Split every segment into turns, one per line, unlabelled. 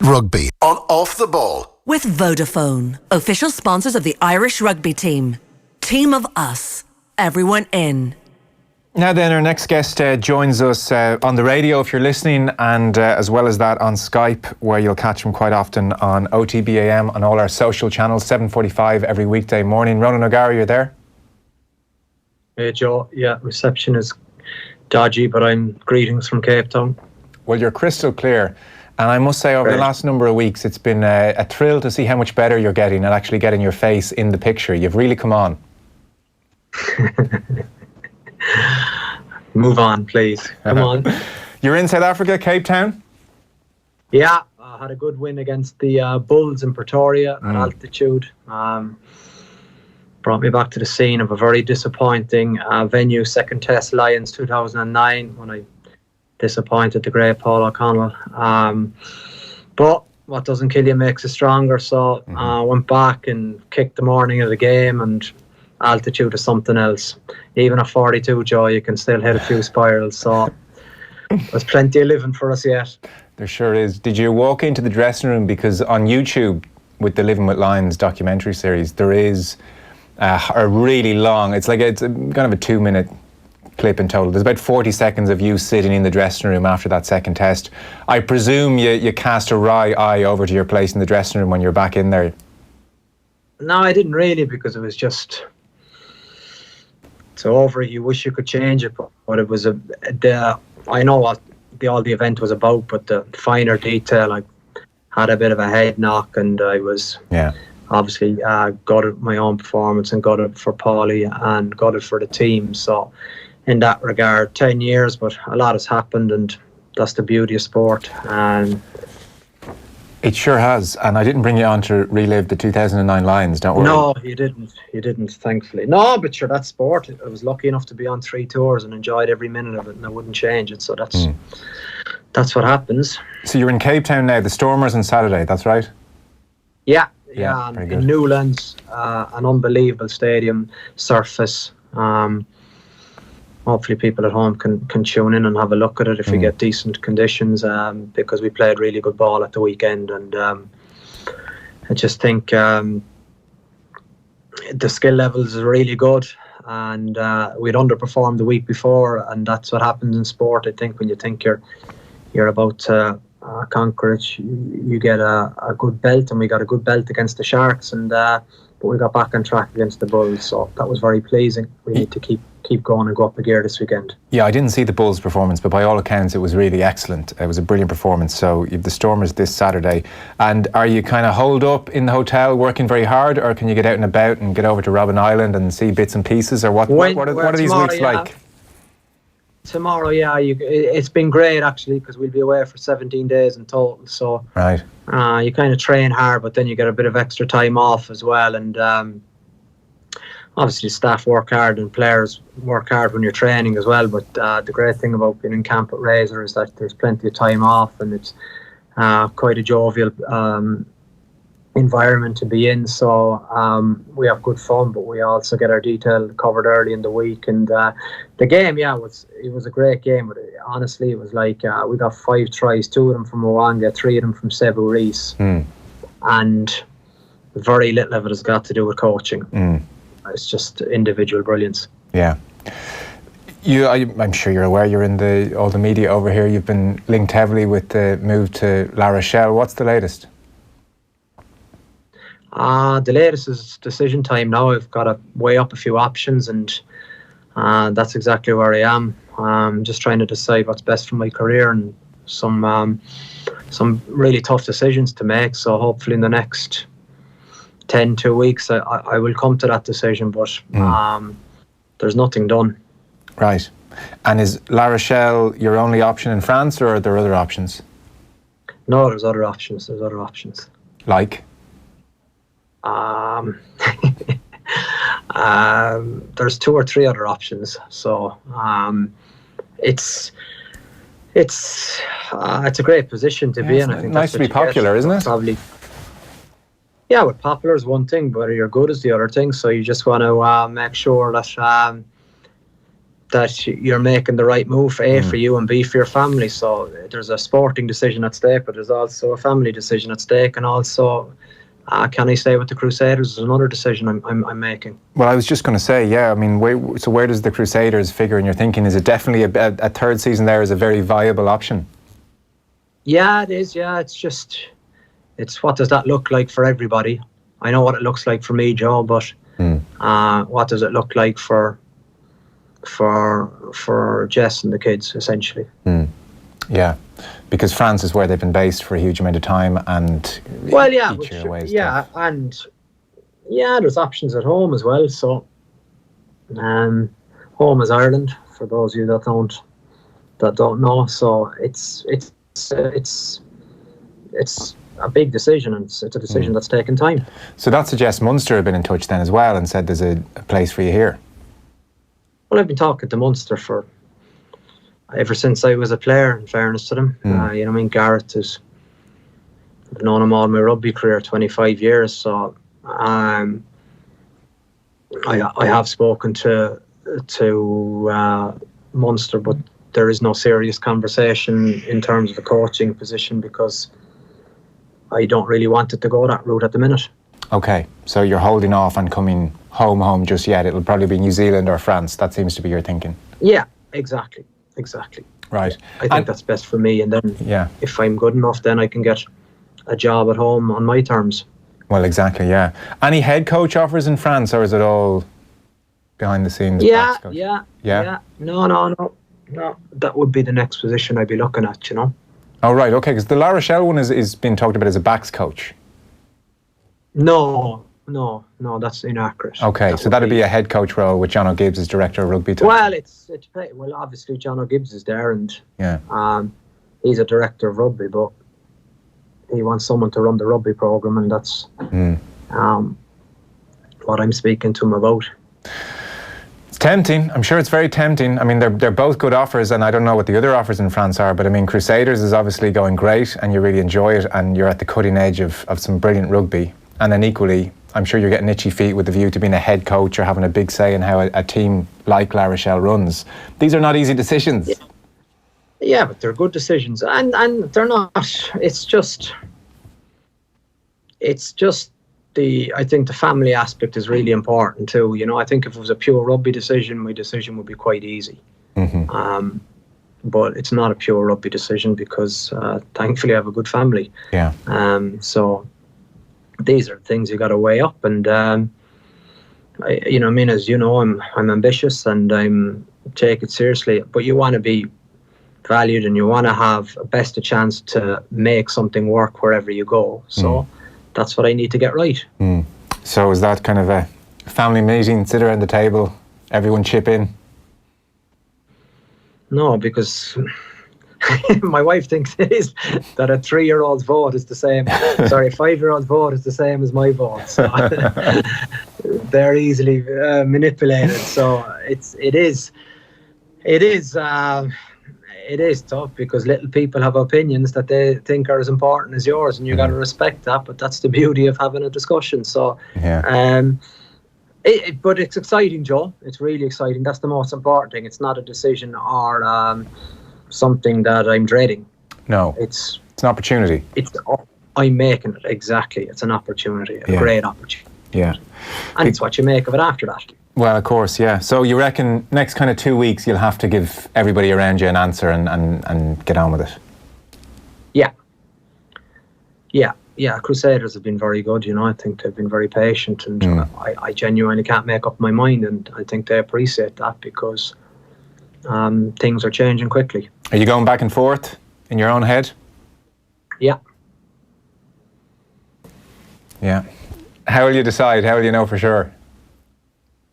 Rugby on Off the Ball.
With Vodafone, official sponsors of the Irish rugby team. Team of us. Everyone in.
Now then, our next guest joins us on the radio if you're listening, and as well as that on Skype, where you'll catch him quite often on OTBAM on all our social channels, 7:45 every weekday morning. Ronan O'Gara, you're there?
Hey Joe, yeah, reception is dodgy, but I'm greetings from Cape Town.
Well, you're crystal clear, and I must say over the last number of weeks it's been a thrill to see how much better you're getting at actually getting your face in the picture. You've really come on.
Move on, please. Come on.
You're in South Africa, Cape Town?
Yeah, I had a good win against the Bulls in Pretoria at altitude. Brought me back to the scene of a very disappointing venue, second test, Lions 2009, when I disappointed the great Paul O'Connell. But what doesn't kill you makes you stronger. So I went back and kicked the morning of the game, and altitude is something else. Even at 42, Joe, you can still hit a few spirals. So there's plenty of living for us yet.
There sure is. Did you walk into the dressing room? Because on YouTube, with the Living with Lions documentary series, there is a really long, it's kind of a 2-minute clip in total. There's about 40 seconds of you sitting in the dressing room after that second test. I presume you cast a wry eye over to your place in the dressing room when you're back in there.
No, I didn't really, because it was just, it's over. You wish you could change it, but it was I know what all the event was about, but the finer detail, I had a bit of a head knock, and I was obviously gutted my own performance and gutted for Paulie and gutted for the team. So in that regard, 10 years, but a lot has happened, and that's the beauty of sport. And
it sure has. And I didn't bring you on to relive the 2009 Lions, don't worry.
No, you didn't, thankfully. No, but sure, that's sport. I was lucky enough to be on 3 tours and enjoyed every minute of it, and I wouldn't change it. So that's what happens. So
you're in Cape Town now, the Stormers on Saturday, that's right?
Yeah, in Newlands, an unbelievable stadium, surface. Hopefully people at home can tune in and have a look at it if we get decent conditions, because we played really good ball at the weekend, and I just think the skill levels are really good, and we'd underperformed the week before, and that's what happens in sport. I think when you think you're about to conquer it, you get a good belt, and we got a good belt against the Sharks, and but we got back on track against the Bulls, so that was very pleasing. We need to keep going and go up a gear this weekend. Yeah,
I didn't see the Bulls' performance, but by all accounts it was really excellent. It was a brilliant performance. So you have the Stormers this Saturday, and are you kind of holed up in the hotel working very hard, or can you get out and about and get over to Robben Island and see bits and pieces, or what are these weeks like?
Tomorrow, it's been great actually, because we'll be away for 17 days in total. So
right,
you kind of train hard, but then you get a bit of extra time off as well, and obviously staff work hard and players work hard when you're training as well. But the great thing about being in camp at Razor is that there's plenty of time off, and it's quite a jovial environment to be in. So we have good fun, but we also get our detail covered early in the week. And the game, it was a great game. But honestly, it was like we got 5 tries, 2 of them from Mwanga, 3 of them from Sebu Rees, and very little of it has got to do with coaching. It's just individual brilliance.
Yeah. I'm sure you're aware, you're in all the media over here. You've been linked heavily with the move to La Rochelle. What's the latest?
The latest is decision time now. I've got to weigh up a few options, and that's exactly where I am. Just trying to decide what's best for my career, and some really tough decisions to make. So hopefully in the next 2 weeks I will come to that decision, but there's nothing done.
Right. And is La Rochelle your only option in France, or are there other options?
No, there's other options.
Like?
There's 2 or 3 other options. So it's a great position to be in. I think
nice to be popular, isn't it?
Probably. Yeah, but popular is one thing, but you're good is the other thing. So you just want to make sure that that you're making the right move for A, for you, and B, for your family. So there's a sporting decision at stake, but there's also a family decision at stake, and also can I stay with the Crusaders is another decision I'm making.
Well, I was just going to say, yeah, I mean, where does the Crusaders figure in your thinking? Is it definitely a third season there is a very viable option?
Yeah, it is. Yeah, it's what does that look like for everybody? I know what it looks like for me, Joe, but what does it look like for Jess and the kids, essentially?
Yeah, because France is where they've been based for a huge amount of time, and each year away is tough.
And there's options at home as well. So, home is Ireland for those of you that don't know. So it's a big decision, and it's a decision that's taken time.
So that suggests Munster have been in touch then as well and said there's a place for you here.
Well, I've been talking to Munster ever since I was a player, in fairness to them. Gareth I've known him all my rugby career, 25 years. So I have spoken to Munster, but there is no serious conversation in terms of a coaching position because I don't really want it to go that route at the minute.
Okay, so you're holding off on coming home just yet. It'll probably be New Zealand or France. That seems to be your thinking.
Yeah, exactly.
Right.
I think that's best for me, and then if I'm good enough, then I can get a job at home on my terms.
Well, exactly, yeah. Any head coach offers in France, or is it all behind the scenes?
Yeah. No. That would be the next position I'd be looking at, you know.
Oh, right, okay, because the La Rochelle one is being talked about as a backs coach.
No, that's inaccurate.
Okay, so that'd be a head coach role with John O'Gibbs as director of rugby.
Well, obviously John O'Gibbs is there, and he's a director of rugby, but he wants someone to run the rugby program, and that's what I'm speaking to him about.
It's tempting. I'm sure it's very tempting. I mean, they're both good offers, and I don't know what the other offers in France are, but I mean, Crusaders is obviously going great, and you really enjoy it, and you're at the cutting edge of some brilliant rugby. And then equally, I'm sure you're getting itchy feet with the view to being a head coach or having a big say in how a team like La Rochelle runs. These are not easy decisions.
Yeah, but they're good decisions, and they're not. It's just I think the family aspect is really important too. You know, I think if it was a pure rugby decision, my decision would be quite easy. Mm-hmm. But it's not a pure rugby decision because thankfully I have a good family.
Yeah.
So these are things you got to weigh up, and as you know, I'm ambitious and I'm take it seriously. But you want to be valued, and you want to have best a chance to make something work wherever you go. So that's what I need to get right.
So is that kind of a family meeting, sit around the table, everyone chip in?
No, because my wife thinks it is, that a 3-year-old's vote is the same. Sorry, a 5-year-old's vote is the same as my vote. So they're easily manipulated. So it is tough because little people have opinions that they think are as important as yours, and you got to respect that. But that's the beauty of having a discussion. So, but it's exciting, Joe. It's really exciting. That's the most important thing. It's not a decision or something that I'm dreading.
No, it's an opportunity.
I'm making it, exactly. It's an opportunity, a great opportunity.
Yeah,
and it's what you make of it after that.
Well, of course, yeah. So you reckon next kind of 2 weeks you'll have to give everybody around you an answer and get on with it? Yeah. Crusaders have been very good, you know. I think they've been very patient, and I genuinely can't make up my mind, and I think they appreciate that because things are changing quickly. Are you going back and forth in your own head?
Yeah.
How will you decide? How will you know for sure?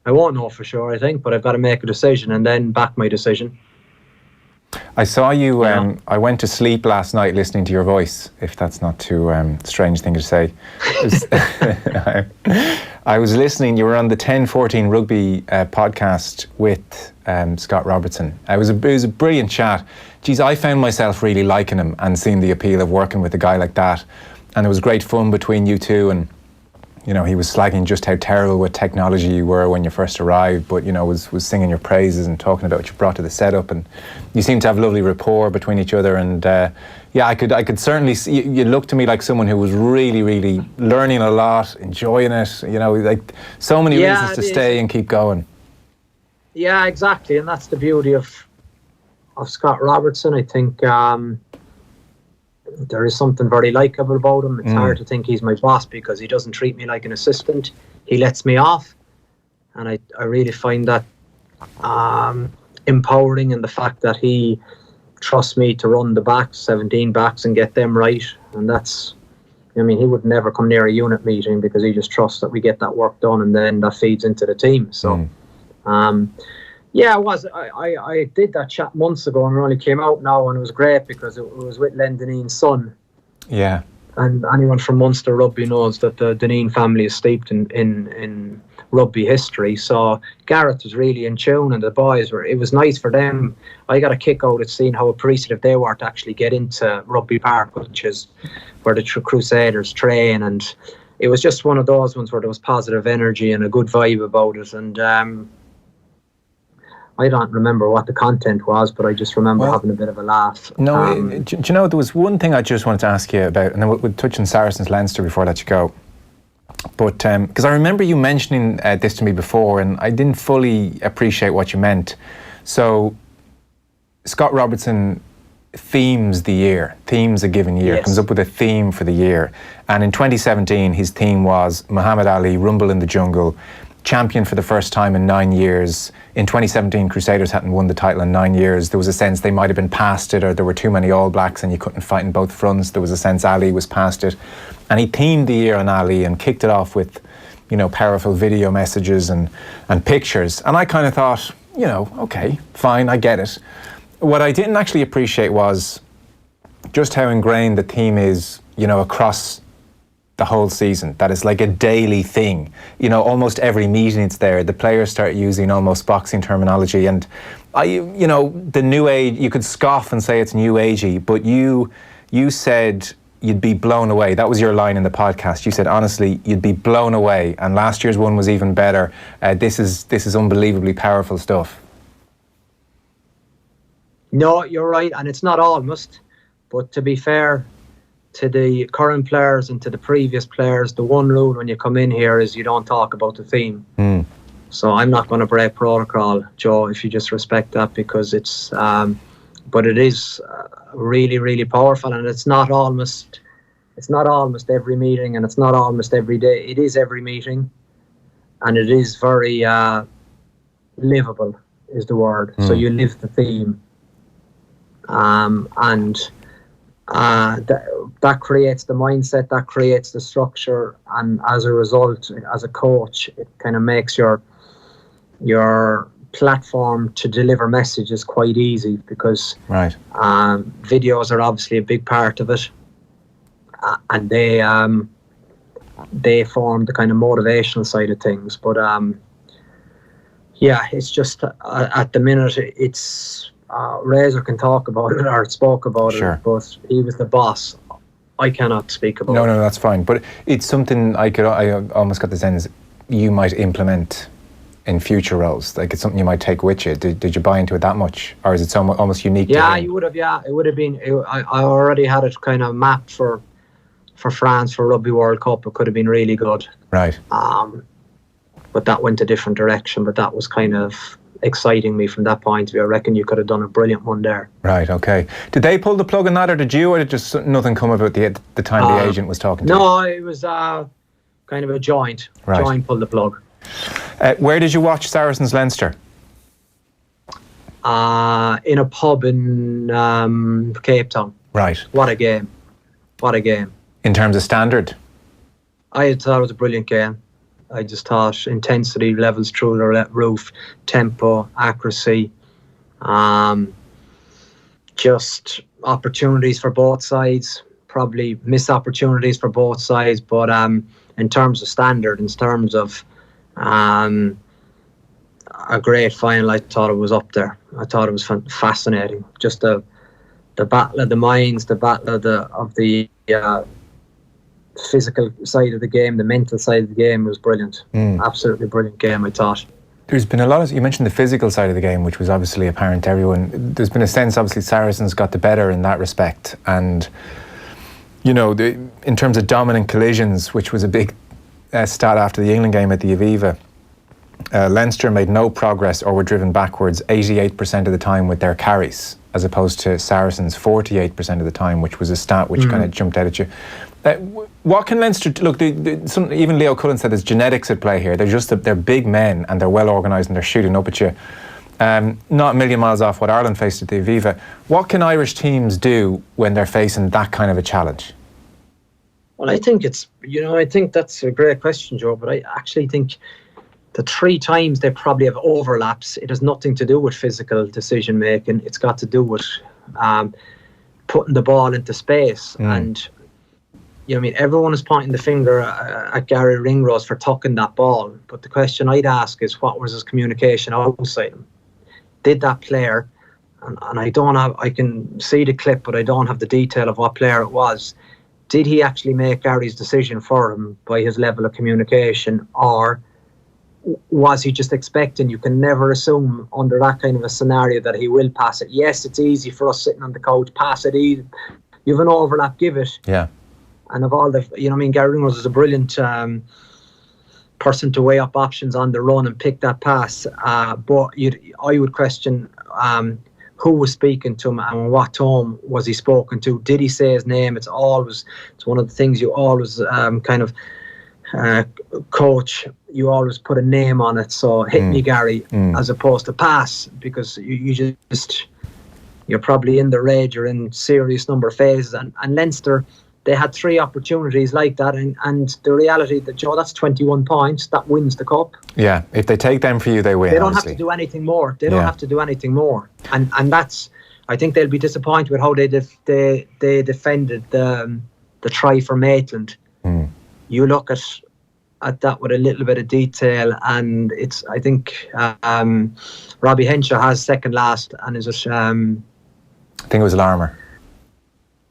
I won't know for sure, I think, but I've got to make a decision and then back my decision.
I saw you, I went to sleep last night listening to your voice, if that's not too strange thing to say. I was listening, you were on the 10-14 rugby podcast with Scott Robertson. It was a brilliant chat. Geez, I found myself really liking him and seeing the appeal of working with a guy like that. And it was great fun between you two, and he was slagging just how terrible with technology you were when you first arrived, but was singing your praises and talking about what you brought to the setup, and you seem to have lovely rapport between each other. And I could certainly see you look to me like someone who was really, really learning a lot, enjoying it. Like so many reasons to stay and keep going.
Yeah, exactly, and that's the beauty of Scott Robertson. I think there is something very likeable about him. It's hard to think he's my boss because he doesn't treat me like an assistant. He lets me off, and I really find that empowering, in the fact that he trusts me to run the backs, 17 backs, and get them right. And that's, he would never come near a unit meeting because he just trusts that we get that work done, and then that feeds into the team. So yeah, it was. I did that chat months ago, and it only came out now, and it was great because it was with Len Dineen's son.
Yeah.
And anyone from Munster rugby knows that the Dineen family is steeped in rugby history. So Gareth was really in tune, and the boys were. It was nice for them. I got a kick out of seeing how appreciative they were to actually get into Rugby Park, which is where the Crusaders train, and it was just one of those ones where there was positive energy and a good vibe about it. And I don't remember what the content was, but I just remember having a bit of a laugh.
No, do you know, there was one thing I just wanted to ask you about, and then we'll touch on Saracens-Leinster before I let you go. But because I remember you mentioning this to me before, and I didn't fully appreciate what you meant. So Scott Robertson themes the year, themes a given year, comes up with a theme for the year. And in 2017, his theme was Muhammad Ali, Rumble in the Jungle, champion for the first time in 9 years. In 2017, Crusaders hadn't won the title in 9 years. There was a sense they might have been past it, or there were too many All Blacks and you couldn't fight in both fronts. There was a sense Ali was past it. And he themed the year on Ali and kicked it off with, powerful video messages and pictures. And I kind of thought, okay, fine, I get it. What I didn't actually appreciate was just how ingrained the theme is, across the whole season. That is like a daily thing. Almost every meeting it's there. The players start using almost boxing terminology, and the new age, you could scoff and say it's new agey, but you said you'd be blown away. That was your line in the podcast. You said, honestly, you'd be blown away, and last year's one was even better. This is unbelievably powerful stuff. No,
you're right, and it's not almost, but to be fair to the current players and to the previous players, the one rule when you come in here is you don't talk about the theme. So I'm not going to break protocol, Joe, if you just respect that, because it's but it is really, really powerful, and it's not almost every meeting, and it's not almost every day. It is every meeting, and it is very livable is the word. So you live the theme, and that creates the mindset, that creates the structure, and as a result, as a coach, it kind of makes your platform to deliver messages quite easy, because videos are obviously a big part of it, and they form the kind of motivational side of things. But it's just at the minute it's Razor can talk about it, or spoke about it, but he was the boss. I cannot speak about it.
No, that's fine. But it's something I almost got the sense you might implement in future roles. Like, it's something you might take with you. Did you buy into it that much, or is it almost unique?
Yeah, you would have. Yeah, it would have been. I already had it kind of mapped for France for Rugby World Cup. It could have been really good.
Right.
But that went a different direction. But that was kind of exciting me from that point of view. I reckon you could have done a brilliant one there. Right,
okay. Did they pull the plug on that, or did you, or did just nothing come about the time the agent was talking to you?
No, it was kind of a joint.
Right.
Joint pulled the plug.
Where did you watch Saracens-Leinster?
In a pub in Cape Town.
Right.
What a game.
In terms of standard?
I thought it was a brilliant game. I just thought intensity levels through the roof, tempo, accuracy, just opportunities for both sides, probably missed opportunities for both sides, but in terms of standard, in terms of a great final, I thought it was up there. I thought it was fascinating. Just the battle of the minds, the battle of the physical side of the game, the mental side of the game was brilliant. Absolutely brilliant game, I thought.
There's been a lot of, you mentioned the physical side of the game, which was obviously apparent to everyone. There's been a sense, obviously, Saracens got the better in that respect. And, you know, in terms of dominant collisions, which was a big stat after the England game at the Aviva, Leinster made no progress or were driven backwards 88% of the time with their carries, as opposed to Saracens 48% of the time, which was a stat which kind of jumped out at you. What can Leinster look? Even Leo Cullen said there's genetics at play here. They're big men and they're well organised and they're shooting up at you. Not a million miles off what Ireland faced at the Aviva. What can Irish teams do when they're facing that kind of a challenge?
Well, I think I think that's a great question, Joe. But I actually think the 3 times they probably have overlaps, it has nothing to do with physical decision making. It's got to do with putting the ball into space. And everyone is pointing the finger at Gary Ringrose for tucking that ball. But the question I'd ask is, what was his communication outside him? Did that player, and I can see the clip, but I don't have the detail of what player it was. Did he actually make Gary's decision for him by his level of communication, or was he just expecting? You can never assume under that kind of a scenario that he will pass it. Yes, it's easy for us sitting on the couch, pass it easy. You have an overlap, give it. Yeah. And of all the, Gary Ringrose is a brilliant person to weigh up options on the run and pick that pass. But I would question who was speaking to him and what tone was he spoken to. Did he say his name? It's one of the things you always coach. You always put a name on it. So hit me, Gary, as opposed to pass, because you're probably in the red. You're in serious number of phases, and Leinster, they had 3 opportunities like that, and the reality that, Joe, that's 21 points. That wins the cup. Yeah, if they take them for you, they win. They don't have to do anything more. They don't have to do anything more, and that's. I think they'll be disappointed with how they defended the try for Maitland. You look at that with a little bit of detail, and it's. I think Robbie Henshaw has second last, and is it? I think it was Larmer.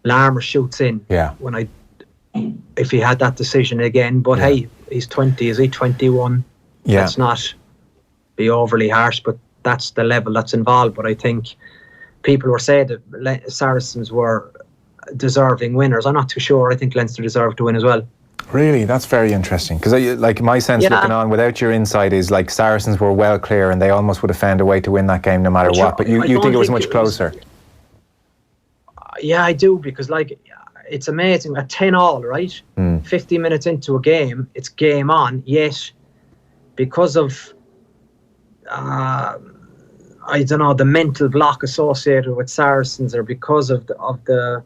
Larmer shoots in. Yeah. If he had that decision again, but hey, he's 20. Is he 21? Yeah. Let's not be overly harsh, but that's the level that's involved. But I think people were saying that Saracens were deserving winners. I'm not too sure. I think Leinster deserved to win as well. Really, that's very interesting, because my sense looking on without your insight is like Saracens were well clear and they almost would have found a way to win that game no matter what. But you think it was much closer? Yeah, I do, because it's amazing. At 10-all, right? 50 minutes into a game, it's game on. Yet, because of the mental block associated with Saracens, or because of the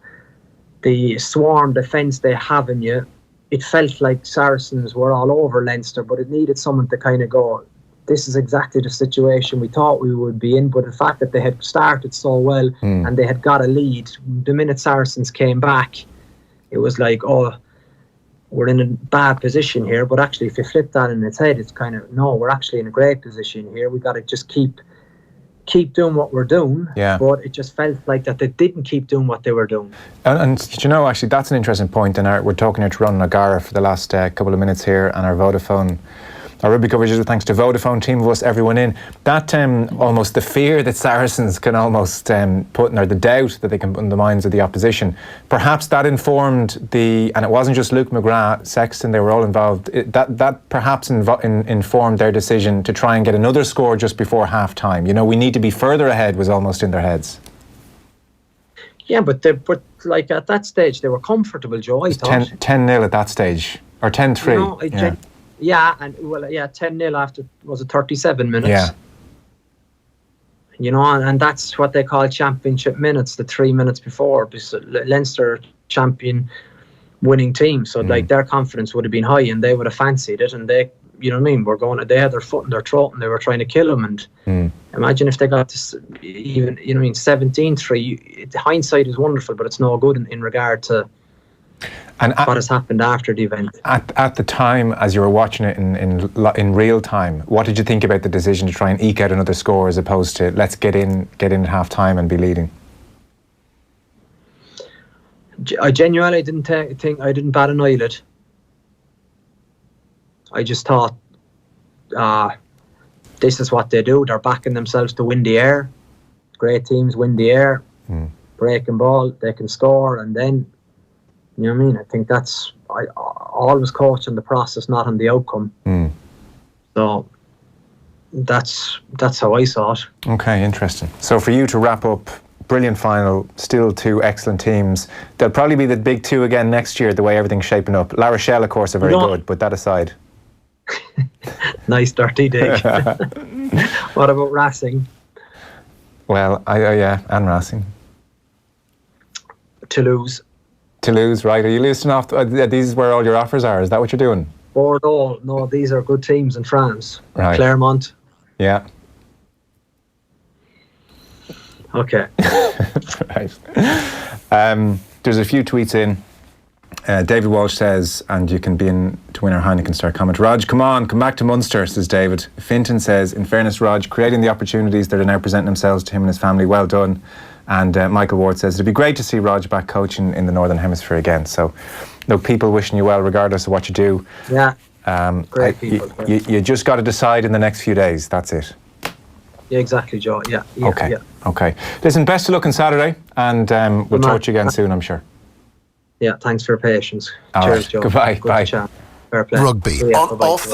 swarm defence they have in you, it felt like Saracens were all over Leinster, but it needed someone to kind of go, this is exactly the situation we thought we would be in. But the fact that they had started so well and they had got a lead, the minute Saracens came back, it was like, oh, we're in a bad position here. But actually, if you flip that in its head, it's kind of, no, we're actually in a great position here. We got to just keep doing what we're doing. Yeah. But it just felt like that they didn't keep doing what they were doing. And actually, that's an interesting point. And we're talking here to Ronan O'Gara for the last couple of minutes here on our Vodafone. Our rugby coverage is thanks to Vodafone, team of us, everyone in. That almost the fear that Saracens can almost put in, or the doubt that they can put in the minds of the opposition, perhaps that informed and it wasn't just Luke McGrath, Sexton, they were all involved, that perhaps informed their decision to try and get another score just before half-time. We need to be further ahead was almost in their heads. Yeah, but at that stage, they were comfortable, Joe, I thought. 10-0 at that stage, or 10-3. Yeah, and 10-0 after, was it 37 minutes? Yeah. And that's what they call championship minutes, the 3 minutes before, because Leinster champion winning team. So their confidence would have been high and they would have fancied it, and they, they had their foot in their throat and they were trying to kill them. And imagine if they got this, even, 17-3, hindsight is wonderful, but it's no good in regard to what has happened after the event. At the time, as you were watching it in real time, what did you think about the decision to try and eke out another score as opposed to let's get in at half time and be leading? I genuinely didn't think, I didn't bat an eyelid. I just thought, this is what they do. They're backing themselves to win the air. Great teams win the air, breaking ball, they can score, and then, you know what I mean? I think I always coach on the process, not on the outcome. So that's how I saw it.
Okay, interesting. So for you to wrap up, brilliant final, still two excellent teams. They'll probably be the big two again next year, the way everything's shaping up. La Rochelle, of course, are very good, but that aside.
Nice dirty dig. What about Racing?
Well, yeah, and Racing.
Toulouse,
right? Are you listing off? These is where all your offers are. Is that what you're doing?
Bordeaux. No, these are good teams in France.
Right.
Clermont.
Yeah.
Okay.
Right. There's a few tweets in. David Walsh says, and you can be in to win our Heineken Star comment. Rog, come back to Munster, says David. Finton says, in fairness, Rog, creating the opportunities that are now presenting themselves to him and his family, well done. And Michael Ward says, it'd be great to see Rog back coaching in the Northern Hemisphere again. So, look, people wishing you well, regardless of what you do.
Yeah. Great people.
You just got to decide in the next few days. That's it.
Yeah, exactly, Joe. Yeah.
Okay. Listen, best of luck on Saturday, and we'll talk to you again soon, I'm sure.
Yeah, thanks for your patience.
All
Cheers,
right.
Joe.
Goodbye.
Good
Bye.
chat. Fair play.
Rugby on
Bye-bye.
Off the